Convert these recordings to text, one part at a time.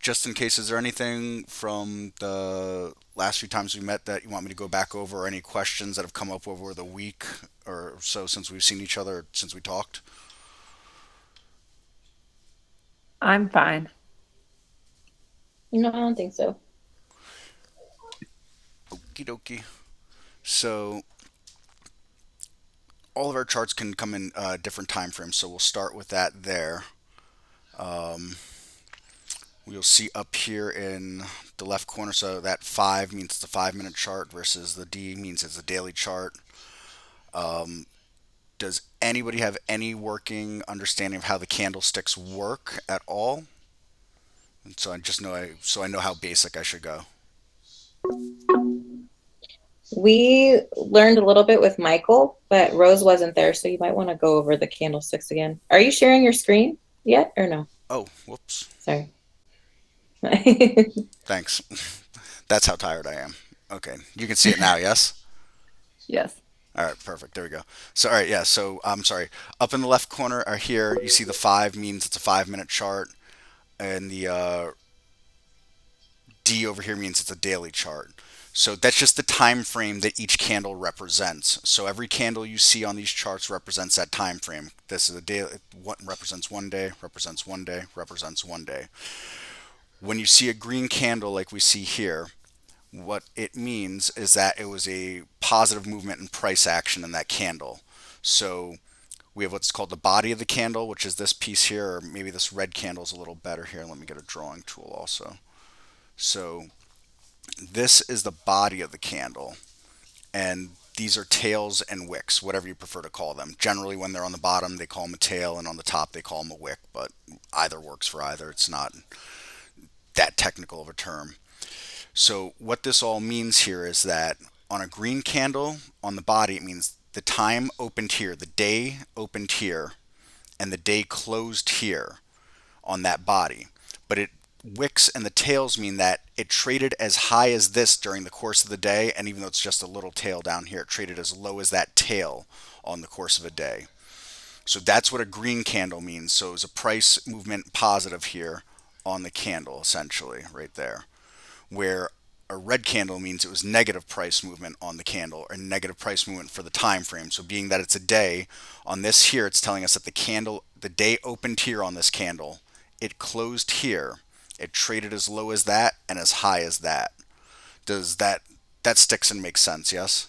just in case, is there anything from the last few times we met that you want me to go back over, or any questions that have come up over the week or so since we've seen each other, since we talked? I'm fine. No, I don't think so. Okie dokie. So all of our charts can come in different time frames, so we'll start with that there. We'll see up here in the left corner, so that 5 means it's a 5 minute chart versus the D means it's a daily chart. Does anybody have any working understanding of how the candlesticks work at all? And so I just know so I know how basic I should go. We learned a little bit with Michael, but Rose wasn't there, so you might want to go over the candlesticks again. Are you sharing your screen yet or no? Oh, whoops. Sorry. Thanks. That's how tired I am. Okay, you can see it now, yes? Yes. All right, perfect. There we go. So, all right, yeah. So, I'm sorry. Up in the left corner are here. You see the 5 means it's a 5 minute chart, and the D over here means it's a daily chart. So that's just the time frame that each candle represents. So every candle you see on these charts represents that time frame. This is a day. What represents one day, represents one day, represents one day. When you see a green candle like we see here, what it means is that it was a positive movement in price action in that candle. So we have what's called the body of the candle, which is this piece here, or maybe this red candle is a little better here. Let me get a drawing tool also. So this is the body of the candle, and these are tails and wicks, whatever you prefer to call them. Generally, when they're on the bottom, they call them a tail, and on the top, they call them a wick, but either works for either. It's not that technical of a term. So, what this all means here is that on a green candle, on the body, it means the time opened here, the day opened here, and the day closed here on that body. But it wicks and the tails mean that it traded as high as this during the course of the day, and even though it's just a little tail down here, it traded as low as that tail on the course of a day. So that's what a green candle means. So it's a price movement positive here on the candle, essentially, right there. Where a red candle means it was negative price movement on the candle, or negative price movement for the time frame. So being that it's a day, on this here it's telling us that the day opened here on this candle, it closed here, it traded as low as that and as high as that. Does that sticks and makes sense? Yes.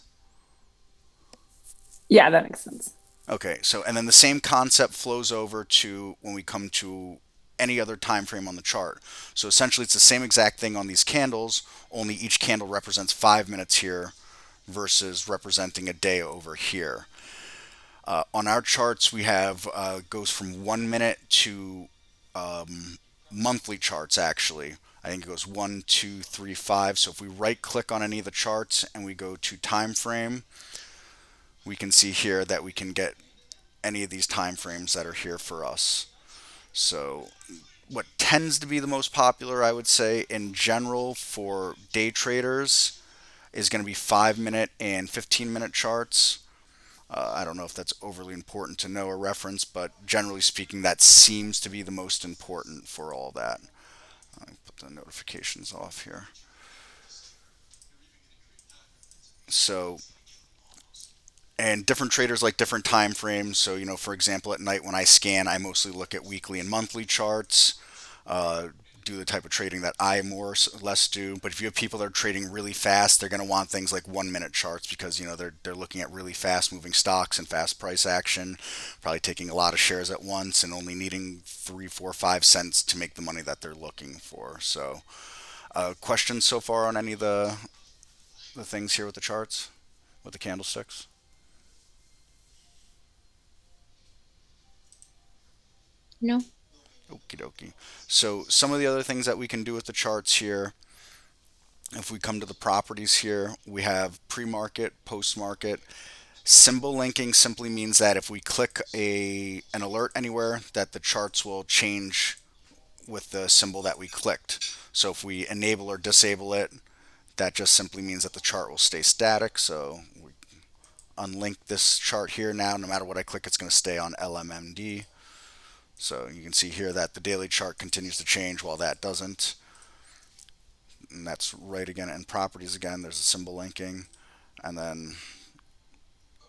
Yeah, that makes sense. Okay, so and then the same concept flows over to when we come to any other time frame on the chart. So essentially it's the same exact thing on these candles, only each candle represents 5 minutes here versus representing a day over here. On our charts, we have goes from 1 minute to monthly charts actually. I think it goes 1, 2, 3, 5. So if we right click on any of the charts and we go to time frame, we can see here that we can get any of these time frames that are here for us. So what tends to be the most popular, I would say, in general for day traders is going to be 5 minute and 15 minute charts. I don't know if that's overly important to know or reference, but generally speaking, that seems to be the most important for all that. Let me put the notifications off here. So, and different traders like different time frames. So, for example, at night when I scan, I mostly look at weekly and monthly charts. Uh, do the type of trading that I more or less do. But if you have people that are trading really fast, they're going to want things like 1 minute charts because they're looking at really fast moving stocks and fast price action, probably taking a lot of shares at once and only needing 3, 4, 5 cents to make the money that they're looking for. So, questions so far on any of the things here with the charts, with the candlesticks? No. Okie dokie. So some of the other things that we can do with the charts here, if we come to the properties here, we have pre-market, post-market. Symbol linking simply means that if we click an alert anywhere, that the charts will change with the symbol that we clicked. So if we enable or disable it, that just simply means that the chart will stay static. So we unlink this chart here now. No matter what I click, it's going to stay on LMMD. So you can see here that the daily chart continues to change while that doesn't. and that's right again in properties again. There's a symbol linking, and then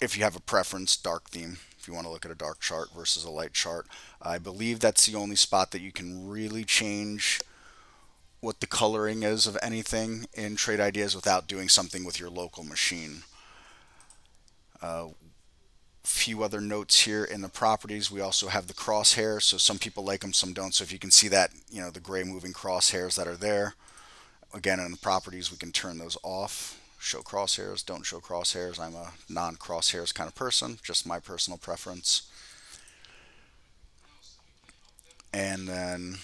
if you have a preference, dark theme. If you want to look at a dark chart versus a light chart, I believe that's the only spot that you can really change what the coloring is of anything in Trade Ideas without doing something with your local machine. Few other notes here in the properties. We also have the crosshairs, so some people like them, some don't. So if you can see that, the gray moving crosshairs that are there, again in the properties we can turn those off. Show crosshairs, don't show crosshairs. I'm a non-crosshairs kind of person, just my personal preference. And then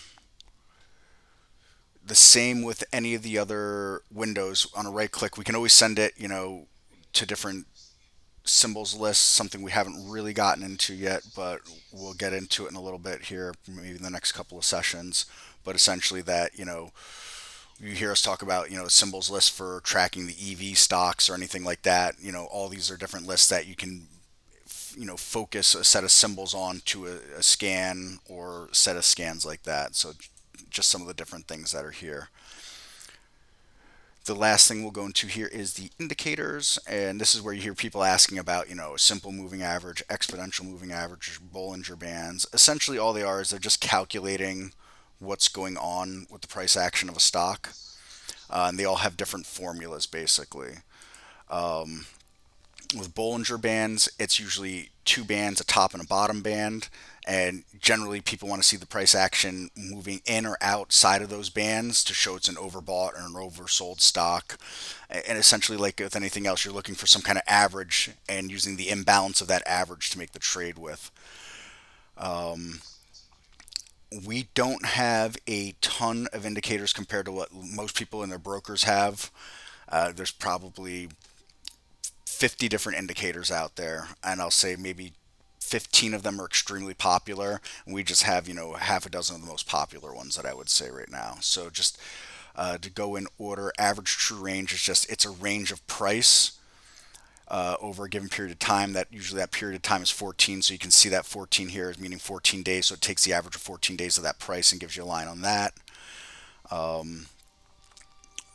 the same with any of the other windows. On a right click, we can always send it, to different symbols lists, something we haven't really gotten into yet, but we'll get into it in a little bit here, maybe in the next couple of sessions. But essentially that, you hear us talk about, symbols list for tracking the EV stocks or anything like that. All these are different lists that you can, focus a set of symbols on to a scan or set of scans like that. So just some of the different things that are here. The last thing we'll go into here is the indicators, and this is where you hear people asking about, simple moving average, exponential moving average, Bollinger Bands. Essentially, all they are is they're just calculating what's going on with the price action of a stock, and they all have different formulas, basically. With Bollinger Bands, it's usually two bands, a top and a bottom band, and generally people want to see the price action moving in or outside of those bands to show it's an overbought or an oversold stock. And essentially, like with anything else, you're looking for some kind of average and using the imbalance of that average to make the trade with. We don't have a ton of indicators compared to what most people and their brokers have. There's probably 50 different indicators out there, and I'll say maybe 15 of them are extremely popular, and we just have, half a dozen of the most popular ones that I would say right now. So just to go in order, average true range is just, it's a range of price over a given period of time. That usually that period of time is 14, so you can see that 14 here is meaning 14 days, so it takes the average of 14 days of that price and gives you a line on that.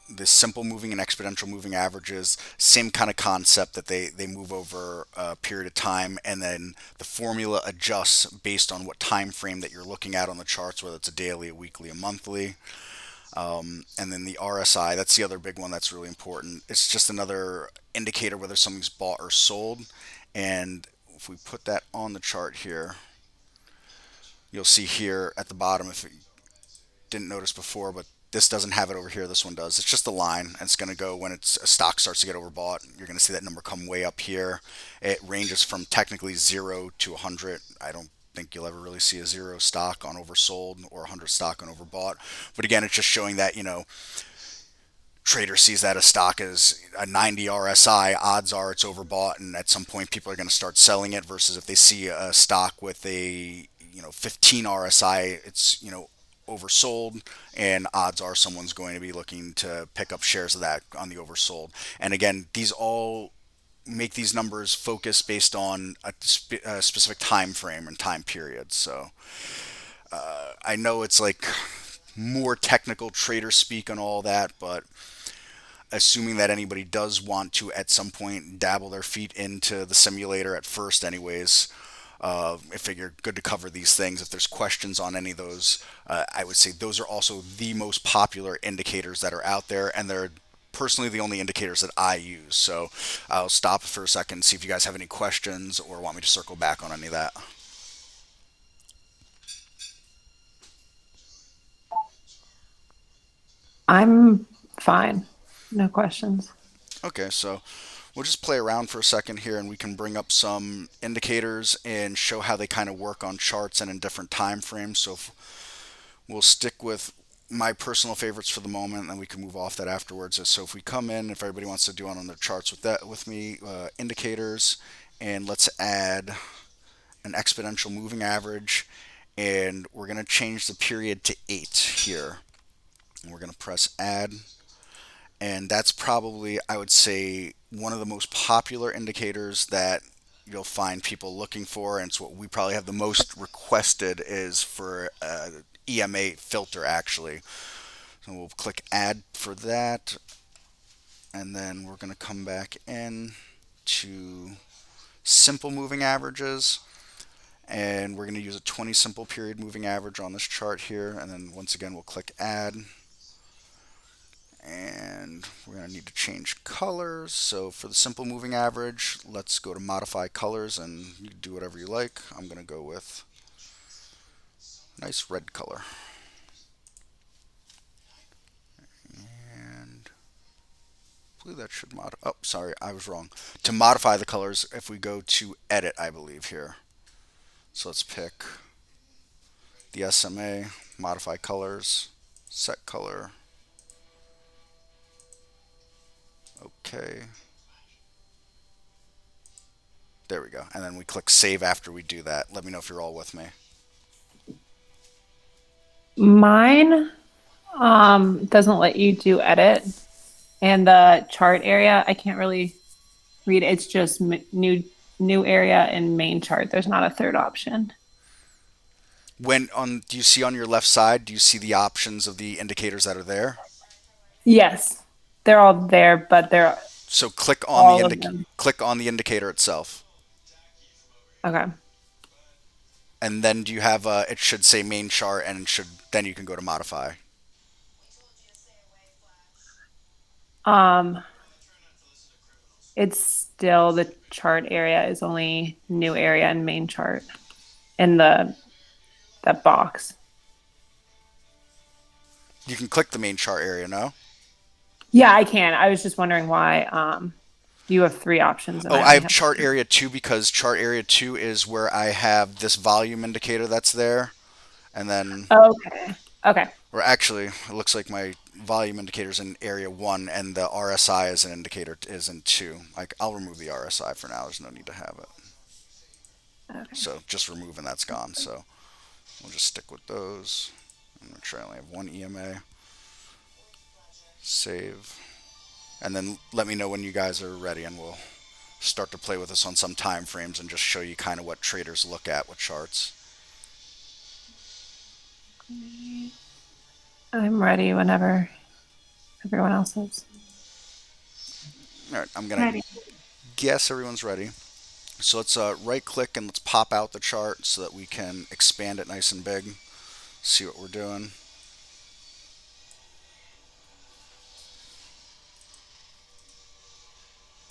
The simple moving and exponential moving averages, same kind of concept, that they move over a period of time, and then the formula adjusts based on what time frame that you're looking at on the charts, whether it's a daily, a weekly, a monthly. And then the RSI, that's the other big one that's really important. It's just another indicator whether something's bought or sold. And if we put that on the chart here, you'll see here at the bottom, if you didn't notice before, but this doesn't have it over here, this one does. It's just a line, and it's going to go when a stock starts to get overbought. You're going to see that number come way up here. It ranges from technically 0 to 100. I don't think you'll ever really see a 0 stock on oversold or a 100 stock on overbought. But again, it's just showing that, trader sees that a stock is a 90 RSI, odds are it's overbought, and at some point people are going to start selling it, versus if they see a stock with a 15 RSI, it's oversold, and odds are someone's going to be looking to pick up shares of that on the oversold. And again, these all make these numbers focus based on a specific time frame and time period. So I know it's like more technical trader speak on all that, but assuming that anybody does want to at some point dabble their feet into the simulator at first anyways, I figure good to cover these things. If there's questions on any of those, I would say those are also the most popular indicators that are out there, and they're personally the only indicators that I use. So I'll stop for a second and see if you guys have any questions or want me to circle back on any of that. I'm fine. No questions. Okay, so we'll just play around for a second here, and we can bring up some indicators and show how they kind of work on charts and in different time frames. So we'll stick with my personal favorites for the moment, and then we can move off that afterwards. So if we come in, if everybody wants to do on the charts with me, indicators, and let's add an exponential moving average, and we're going to change the period to 8 here. And we're going to press add, and that's probably, I would say, one of the most popular indicators that you'll find people looking for, and it's what we probably have the most requested, is for EMA filter, actually. So we'll click add for that, and then we're going to come back in to simple moving averages, and we're going to use a 20 simple period moving average on this chart here, and then once again we'll click add, and we're going to need to change colors. So for the simple moving average, let's go to modify colors, and you can do whatever you like. I'm going to go with nice red color. And I believe that should oh, sorry, I was wrong. To modify the colors, if we go to edit, I believe here. So let's pick the SMA, modify colors, set color. Okay. There we go. And then we click save after we do that. Let me know if you're all with me. Mine doesn't let you do edit, and the chart area I can't really read. It's just new area and main chart. There's not a third option. Do you see on your left side, do you see the options of the indicators that are there? Yes, they're all there, but they're So click on all of them. click on the indicator itself. Okay. And then do you have it should say main chart, and then you can go to modify. Um, it's still the chart area is only new area and main chart in that box. You can click the main chart area, no? Yeah, I can. I was just wondering why you have three options. And Oh, I I only have chart area 2 because chart area 2 is where I have this volume indicator that's there. And then, Okay. Okay. or actually, it looks like my volume indicator is in area 1 and the RSI as an indicator is in 2. I'll remove the RSI for now. There's no need to have it. Okay. So just remove and that's gone. So we'll just stick with those. I'm going to try I only have one EMA. Save. And then let me know when you guys are ready, and we'll start to play with this on some time frames and just show you kind of what traders look at with charts. I'm ready whenever everyone else is. All right, I'm going to guess everyone's ready. So let's right click and let's pop out the chart so that we can expand it nice and big. See what we're doing.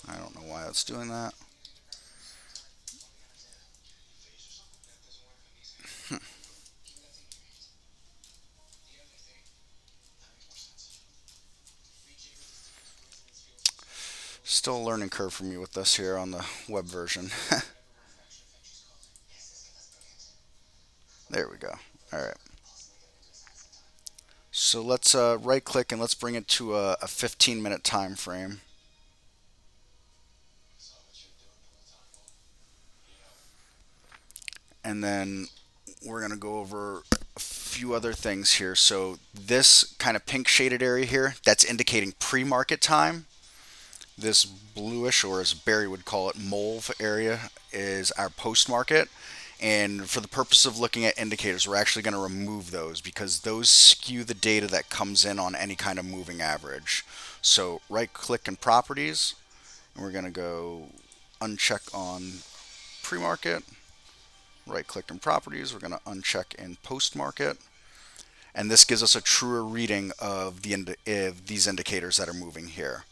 I don't know why it's doing that. Still a learning curve for me with this here on the web version. There we go. All right. So let's right click and let's bring it to a 15-minute time frame. And then we're going to go over a few other things here. So this kind of pink shaded area here, that's indicating pre-market time. This bluish, or as Barry would call it, mauve area is our post-market. And for the purpose of looking at indicators, we're actually going to remove those because those skew the data that comes in on any kind of moving average. So right click in properties, and we're going to go uncheck on pre-market. Right click in properties, we're going to uncheck in post-market. And this gives us a truer reading of these indicators that are moving here.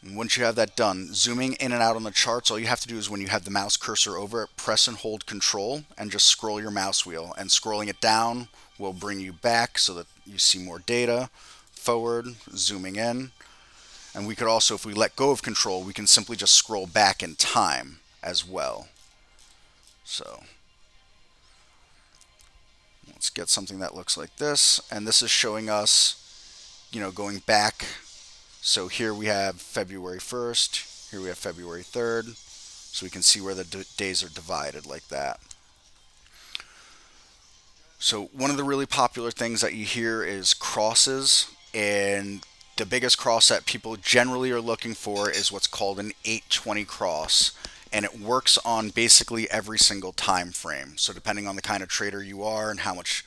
And once you have that done, zooming in and out on the charts, all you have to do is when you have the mouse cursor over it, press and hold control and just scroll your mouse wheel. And scrolling it down will bring you back so that you see more data. Forward, zooming in. And we could also, if we let go of control, we can simply just scroll back in time as well. So let's get something that looks like this. And this is showing us, going back. So here we have February 1st, here we have February 3rd, so we can see where the days are divided like that. So one of the really popular things that you hear is crosses, and the biggest cross that people generally are looking for is what's called an 820 cross, and it works on basically every single time frame. So depending on the kind of trader you are and how much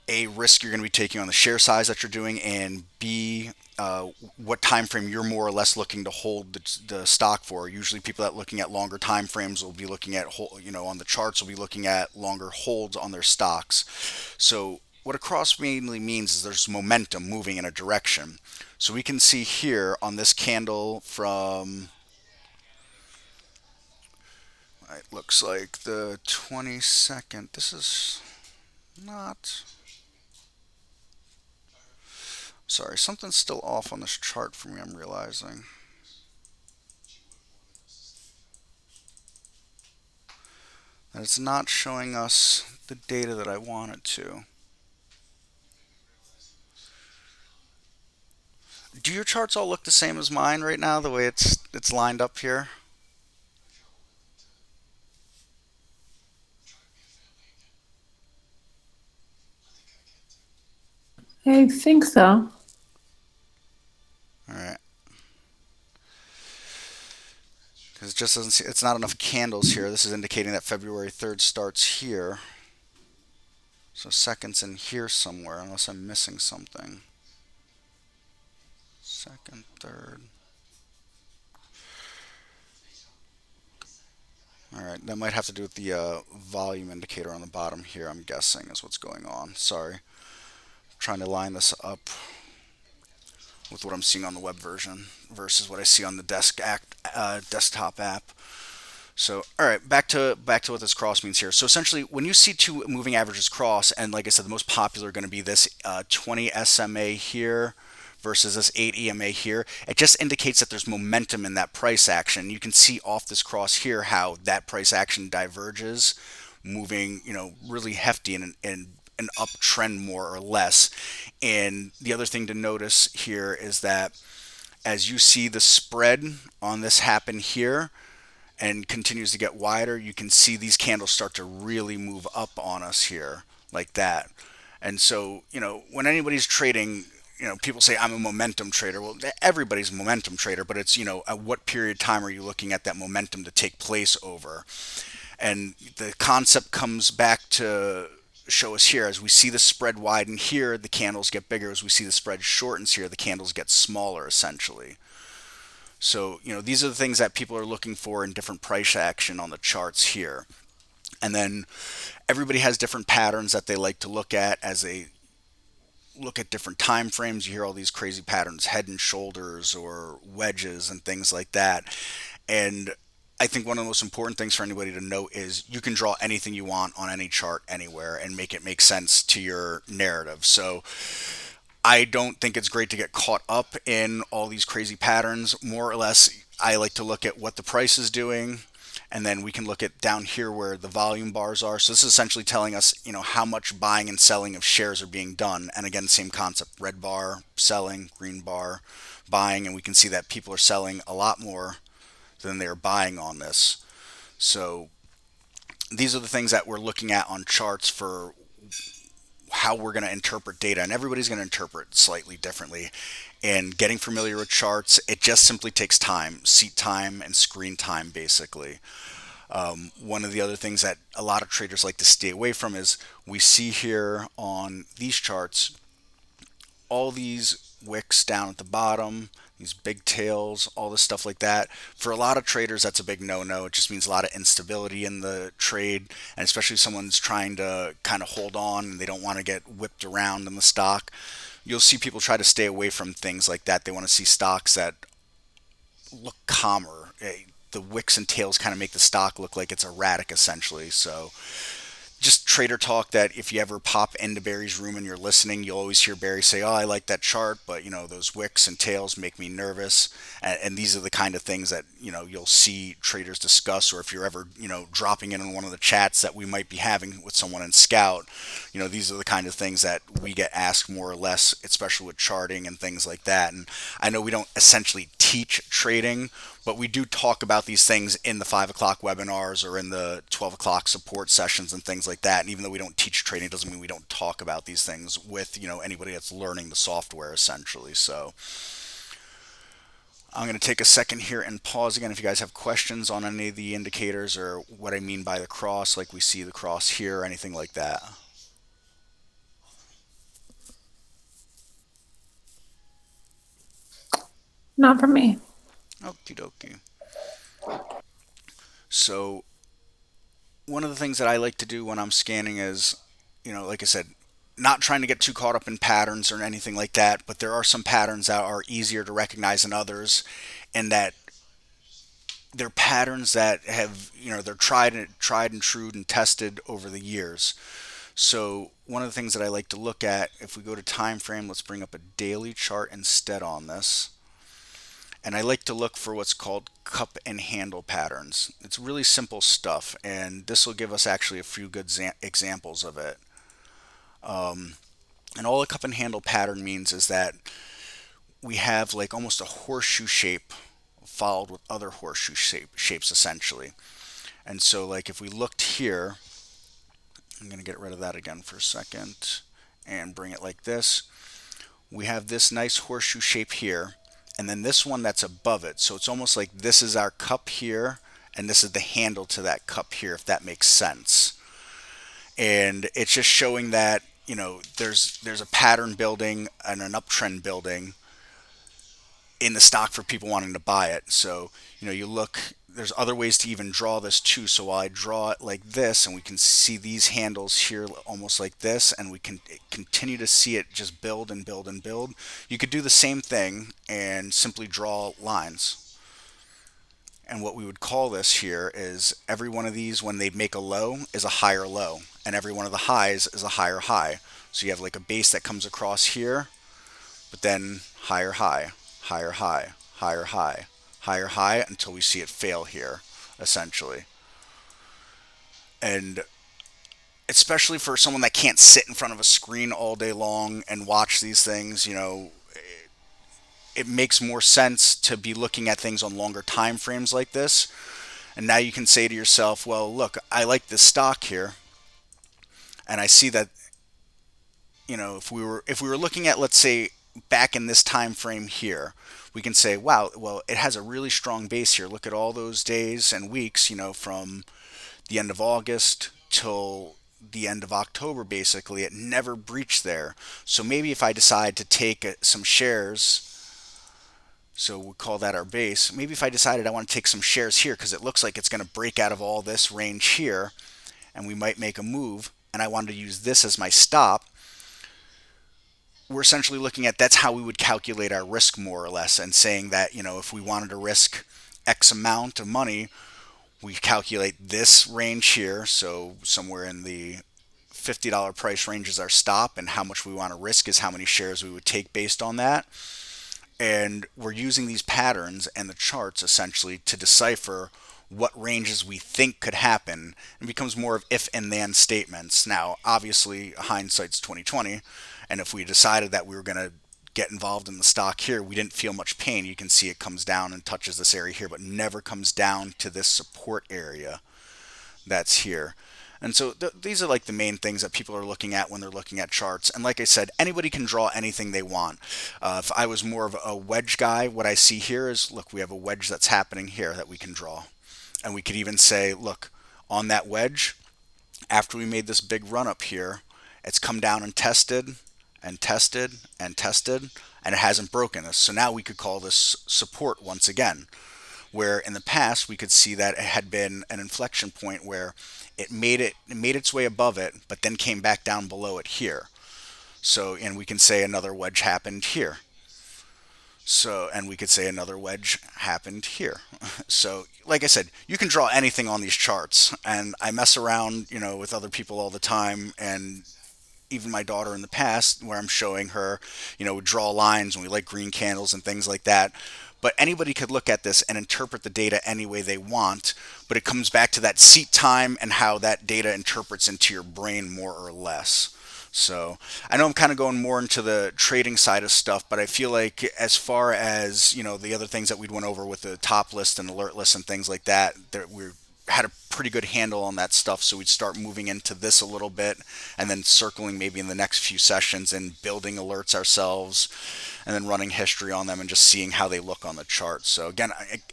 A, risk you're going to be taking on the share size that you're doing, and B, what time frame you're more or less looking to hold the stock for. Usually, people that looking at longer time frames will be looking at on the charts will be looking at longer holds on their stocks. So what a cross mainly means is there's momentum moving in a direction. So we can see here on this candle from, it looks like the 22nd. This is not. Sorry, something's still off on this chart for me, I'm realizing. And it's not showing us the data that I want it to. Do your charts all look the same as mine right now, the way it's lined up here? I think so. All right. Because it just doesn't see, it's not enough candles here. This is indicating that February 3rd starts here. So second's in here somewhere, unless I'm missing something. Second, third. All right, that might have to do with the volume indicator on the bottom here, I'm guessing, is what's going on. Sorry. Trying to line this up with what I'm seeing on the web version versus what I see on the desktop app. So, all right, back to what this cross means here. So essentially, when you see two moving averages cross, and like I said, the most popular are going to be this 20 SMA here versus this 8 EMA here. It just indicates that there's momentum in that price action. You can see off this cross here how that price action diverges, moving, really hefty in an uptrend more or less. And the other thing to notice here is that as you see the spread on this happen here and continues to get wider, you can see these candles start to really move up on us here like that. And so, when anybody's trading, people say I'm a momentum trader. Well, everybody's a momentum trader, but it's, at what period of time are you looking at that momentum to take place over? And the concept comes back to show us here as we see the spread widen here, the candles get bigger. As we see the spread shortens here, the candles get smaller essentially. So, these are the things that people are looking for in different price action on the charts here. And then everybody has different patterns that they like to look at as they look at different time frames. You hear all these crazy patterns, head and shoulders or wedges and things like that. And I think one of the most important things for anybody to note is you can draw anything you want on any chart anywhere and make it make sense to your narrative. So I don't think it's great to get caught up in all these crazy patterns. More or less, I like to look at what the price is doing, and then we can look at down here where the volume bars are. So this is essentially telling us, how much buying and selling of shares are being done. And again, same concept: red bar selling, green bar buying, and we can see that people are selling a lot more than they're buying on this. So these are the things that we're looking at on charts for how we're going to interpret data, and everybody's going to interpret slightly differently. And getting familiar with charts, it just simply takes time, seat time and screen time basically. One of the other things that a lot of traders like to stay away from is we see here on these charts all these wicks down at the bottom, these big tails, all this stuff like that. For a lot of traders, that's a big no-no. It just means a lot of instability in the trade, and especially if someone's trying to kind of hold on and they don't want to get whipped around in the stock. You'll see people try to stay away from things like that. They want to see stocks that look calmer. The wicks and tails kind of make the stock look like it's erratic, essentially. So just trader talk that if you ever pop into Barry's room and you're listening, you'll always hear Barry say, "Oh, I like that chart, but those wicks and tails make me nervous." And these are the kind of things that you'll see traders discuss, or if you're ever dropping in on one of the chats that we might be having with someone in Scout, these are the kind of things that we get asked more or less, especially with charting and things like that. And I know we don't essentially teach trading, but we do talk about these things in the 5 o'clock webinars or in the 12 o'clock support sessions and things like that. And even though we don't teach trading, it doesn't mean we don't talk about these things with, anybody that's learning the software essentially. So I'm going to take a second here and pause again if you guys have questions on any of the indicators or what I mean by the cross, like we see the cross here or anything like that. Not for me. Okie dokie. So one of the things that I like to do when I'm scanning is, like I said, not trying to get too caught up in patterns or anything like that, but there are some patterns that are easier to recognize than others, and that they're patterns that have, they're tried and true and tested over the years. So one of the things that I like to look at, if we go to time frame, let's bring up a daily chart instead on this. And I like to look for what's called cup and handle patterns. It's really simple stuff, and this will give us actually a few good examples of it. And all a cup and handle pattern means is that we have like almost a horseshoe shape followed with other shapes essentially. And so like if we looked here, I'm going to get rid of that again for a second and bring it like this. We have this nice horseshoe shape here, and then this one that's above it. So it's almost like this is our cup here, and this is the handle to that cup here, if that makes sense. And it's just showing that, there's a pattern building and an uptrend building in the stock for people wanting to buy it. So, you look, there's other ways to even draw this too. So while I draw it like this, and we can see these handles here almost like this, and we can continue to see it just build and build and build, you could do the same thing and simply draw lines. And what we would call this here is every one of these, when they make a low, is a higher low, and every one of the highs is a higher high. So you have like a base that comes across here, but then higher high, higher high, higher high, higher high until we see it fail here, essentially. And especially for someone that can't sit in front of a screen all day long and watch these things, it makes more sense to be looking at things on longer time frames like this. And now you can say to yourself, well, look, I like this stock here, and I see that, if we were looking at, let's say, back in this time frame here, we can say, wow, well, it has a really strong base here. Look at all those days and weeks, from the end of August till the end of October, basically. It never breached there. So maybe if I decide to take some shares, so we call that our base. Maybe if I decided I want to take some shares here because it looks like it's going to break out of all this range here, and we might make a move, and I wanted to use this as my stop, we're essentially looking at, that's how we would calculate our risk more or less, and saying that, if we wanted to risk X amount of money, we calculate this range here, so somewhere in the $50 price range is our stop, and how much we want to risk is how many shares we would take based on that. And we're using these patterns and the charts essentially to decipher what ranges we think could happen. It becomes more of if and then statements. Now, obviously, hindsight's 2020, and if we decided that we were going to get involved in the stock here, we didn't feel much pain. You can see it comes down and touches this area here, but never comes down to this support area that's here. And so these are like the main things that people are looking at when they're looking at charts. And like I said, anybody can draw anything they want. If I was more of a wedge guy, what I see here is, look, we have a wedge that's happening here that we can draw. And we could even say, look, on that wedge, after we made this big run up here, it's come down and tested and tested and tested, and it hasn't broken us. So now we could call this support once again, where in the past we could see that it had been an inflection point where it made its way above it, but then came back down below it here. So, and we can say another wedge happened here. So, and we could say another wedge happened here. So, like I said, you can draw anything on these charts, and I mess around, with other people all the time, and even my daughter in the past, where I'm showing her, draw lines, and we like green candles and things like that. But anybody could look at this and interpret the data any way they want, but it comes back to that seat time and how that data interprets into your brain more or less. So I know I'm kind of going more into the trading side of stuff, but I feel like as far as, the other things that we'd went over with the top list and alert list and things like that, we had a pretty good handle on that stuff. So we'd start moving into this a little bit, and then circling maybe in the next few sessions and building alerts ourselves, and then running history on them and just seeing how they look on the chart. So again,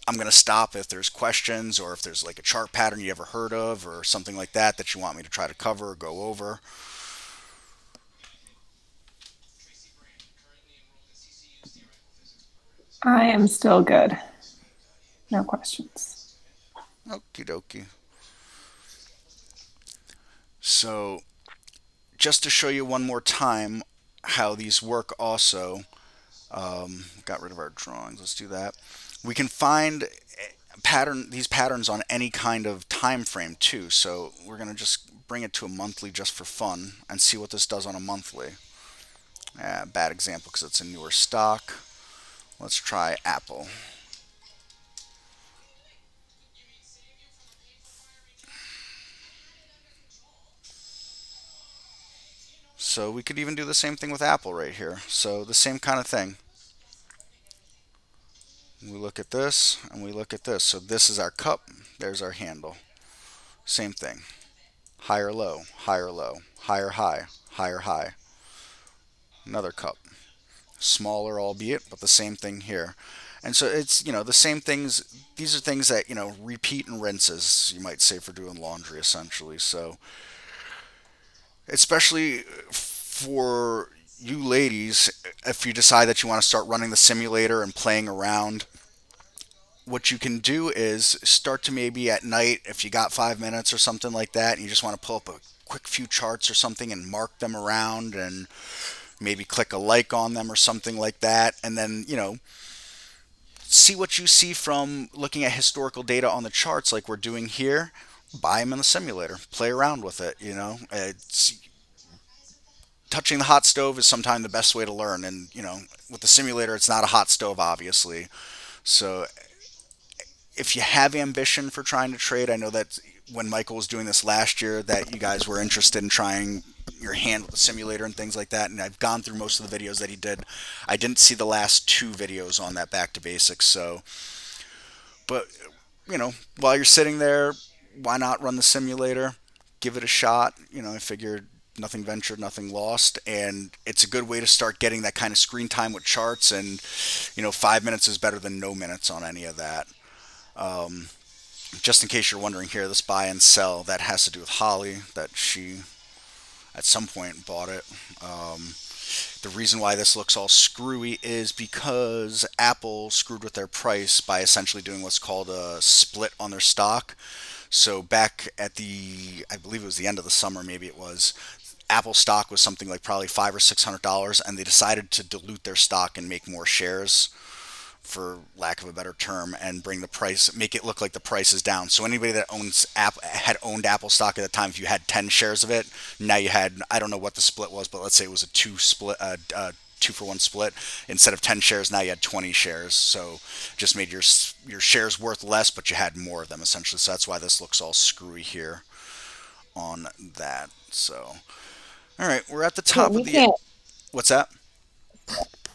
I'm going to stop if there's questions, or if there's like a chart pattern you ever heard of or something like that that you want me to try to cover or go over. I am still good. No questions. Okie dokie. So, just to show you one more time how these work also, got rid of our drawings. Let's do that. We can find these patterns on any kind of time frame too. So we're going to just bring it to a monthly just for fun and see what this does on a monthly. Bad example because it's a newer stock. Let's try Apple. So we could even do the same thing with Apple right here. So the same kind of thing. We look at this and we look at this. So this is our cup. There's our handle. Same thing. Higher low, higher low, higher high, higher high. Another cup. Smaller albeit, but the same thing here. And so it's, the same things. These are things that, repeat and rinses, you might say, for doing laundry essentially. So especially for you ladies, if you decide that you want to start running the simulator and playing around, what you can do is start to maybe at night, if you got 5 minutes or something like that, and you just want to pull up a quick few charts or something and mark them around and maybe click a like on them or something like that, and then, see what you see from looking at historical data on the charts like we're doing here. Buy them in the simulator, play around with it. It's touching the hot stove is sometimes the best way to learn, and with the simulator it's not a hot stove obviously. So if you have ambition for trying to trade, I know that when Michael was doing this last year that you guys were interested in trying your hand with the simulator and things like that, and I've gone through most of the videos that he did. I didn't see the last two videos on that back to basics. So but while you're sitting there, why not run the simulator, give it a shot. I figured nothing ventured, nothing lost, and it's a good way to start getting that kind of screen time with charts. And 5 minutes is better than no minutes on any of that. um, just in case you're wondering here, this buy and sell, that has to do with Holly, that she at some point bought it. The reason why this looks all screwy is because Apple screwed with their price by essentially doing what's called a split on their stock. So back at I believe it was the end of the summer, maybe it was, Apple stock was something like probably $500 or $600, and they decided to dilute their stock and make more shares, for lack of a better term, and bring the price, make it look like the price is down. So anybody that had owned Apple stock at the time, if you had 10 shares of it, now you had, I don't know what the split was, but let's say it was a two for one split. Instead of 10 shares, now you had 20 shares. So just made your shares worth less, but you had more of them essentially. So that's why this looks all screwy here on that. So all right, we're at the top of We the. can't What's that?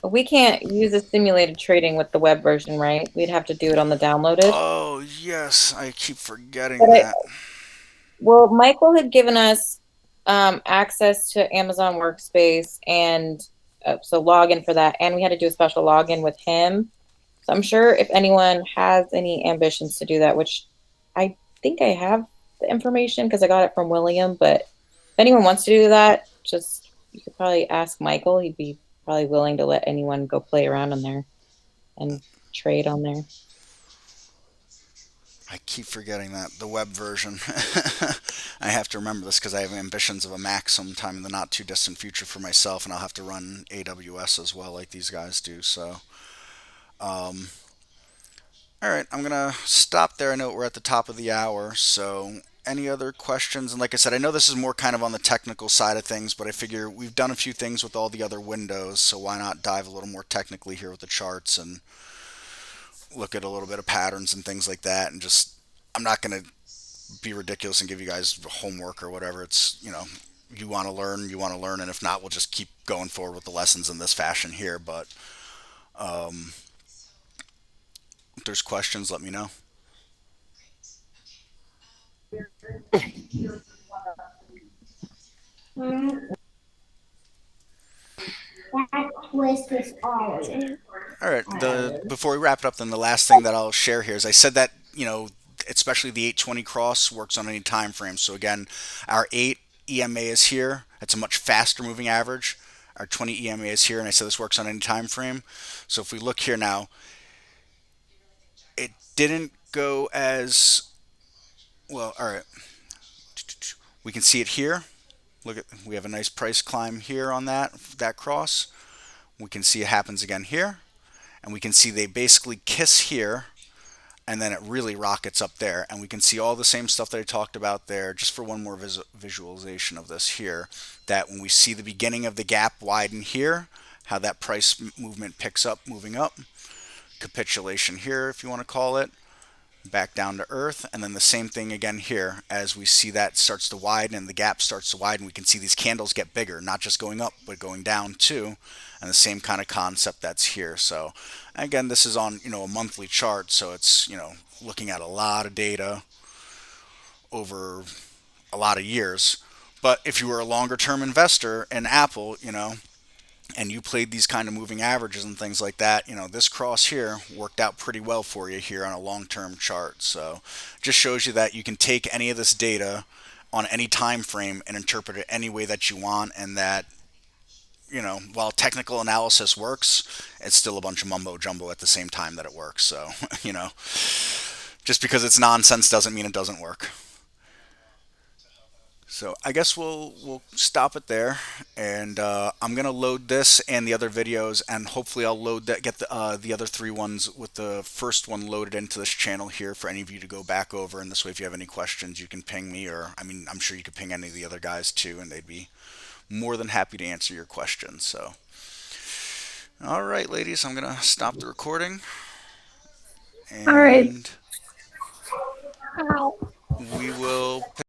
we can't use the simulated trading with the web version, right? We'd have to do it on the downloaded. Oh yes, I keep forgetting But that. well, Michael had given us access to Amazon Workspace and so login for that, and we had to do a special login with him. So I'm sure if anyone has any ambitions to do that, which I think I have the information because I got it from William, but if anyone wants to do that, just you could probably ask Michael. He'd be probably willing to let anyone go play around on there and trade on there. I keep forgetting that the web version. I have to remember this because I have ambitions of a Mac sometime in the not too distant future for myself, and I'll have to run AWS as well, like these guys do. So, um, all right, I'm gonna stop there. I know we're at the top of the hour, so any other questions? And like I said, I know this is more kind of on the technical side of things, but I figure we've done a few things with all the other windows, so why not dive a little more technically here with the charts and look at a little bit of patterns and things like that, and just, I'm not gonna be ridiculous and give you guys homework or whatever. It's, you want to learn, and if not, we'll just keep going forward with the lessons in this fashion here. But um, if there's questions, let me know. That twist is all. All right. The Before we wrap it up, then the last thing that I'll share here is I said that especially the 820 cross works on any time frame. So again, our 8 EMA is here. It's a much faster moving average. Our 20 EMA is here, and I said this works on any time frame. So if we look here now, didn't go as well. All right, we can see it here. Look at, we have a nice price climb here on that cross. We can see it happens again here, and we can see they basically kiss here, and then it really rockets up there. And we can see all the same stuff that I talked about there, just for one more visualization of this here, that when we see the beginning of the gap widen here, how that price movement picks up, moving up, capitulation here, if you want to call it, back down to earth, and then the same thing again here as we see that starts to widen and the gap starts to widen. We can see these candles get bigger, not just going up but going down too, and the same kind of concept that's here. So again, this is on, a monthly chart, so it's, looking at a lot of data over a lot of years. But if you were a longer term investor in Apple, and you played these kind of moving averages and things like that, this cross here worked out pretty well for you here on a long-term chart. So just shows you that you can take any of this data on any time frame and interpret it any way that you want, and that, while technical analysis works, it's still a bunch of mumbo jumbo at the same time that it works. So, just because it's nonsense doesn't mean it doesn't work. So I guess we'll stop it there, and I'm gonna load this and the other videos, and hopefully I'll load that, get the other three ones with the first one loaded into this channel here for any of you to go back over. And this way, if you have any questions, you can ping me, or I mean, I'm sure you could ping any of the other guys too, and they'd be more than happy to answer your questions. So, all right, ladies, I'm gonna stop the recording, All right. and we will